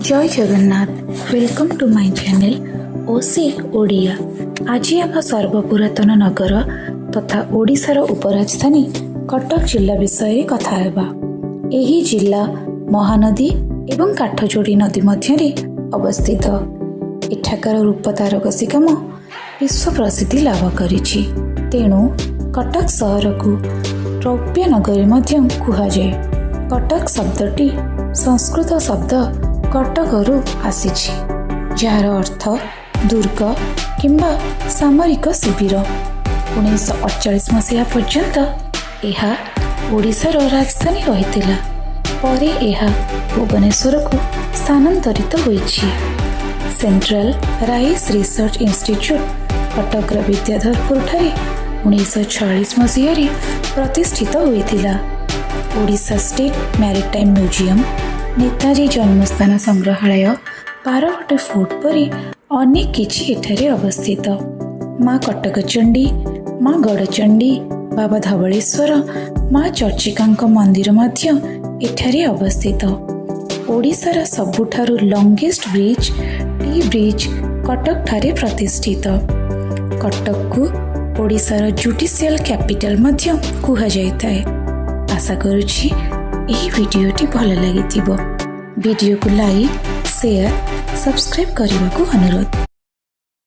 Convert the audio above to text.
जय Jagannath. Welcome to my channel OC Odia. आज आम सर्वपुरातन नगर तथा ओडिशार उपराजधानी कटक जिला विषय कथा हेबा। एही जिला महानदी एवं काठजोड़ी नदी मध्य अवस्थित। एठाकार रूप तारकसी काम विश्व प्रसिद्धि लाभ करिछि। तेणु कटक सहर को रौप्य नगरी मध्य कुहाଯାଏ। कटक शब्दटी संस्कृत शब्द कटकरू आसीछि, जार अर्थ दुर्ग किंबा सामरिक शिविर। 1948 मसीहा पर्यंत यह ओडिशार राजधानी रहितिला। परे यह भुवनेश्वर को स्थानांतरित होइछि। Central rice research institute Cuttack Bidyadharpur ठारे 1946 मसीह प्रतिष्ठित होइतिला। Odisha state maritime museum, Netaji जन्मस्थान संग्रहालय, बारवाटी फोर्ट परी अनेक किछि एठारे अवस्थित। माँ कटकचंडी, माँ गड़चंडी, बाबा धवलेश्वर, माँ चर्चिकांक मंदिर मध्य एठारे अवस्थित। ओडिशार सबुठारु longest bridge T bridge Cuttack ठारे प्रतिष्ठित। कटक को ओडिशार जुडिशियल कैपिटल मध्य कुहा जायताए। आशा करुछि एही वीडियोटी भल लागिथिबो। वीडियो को लाइक, शेयर, सब्सक्राइब करने को अनुरोध।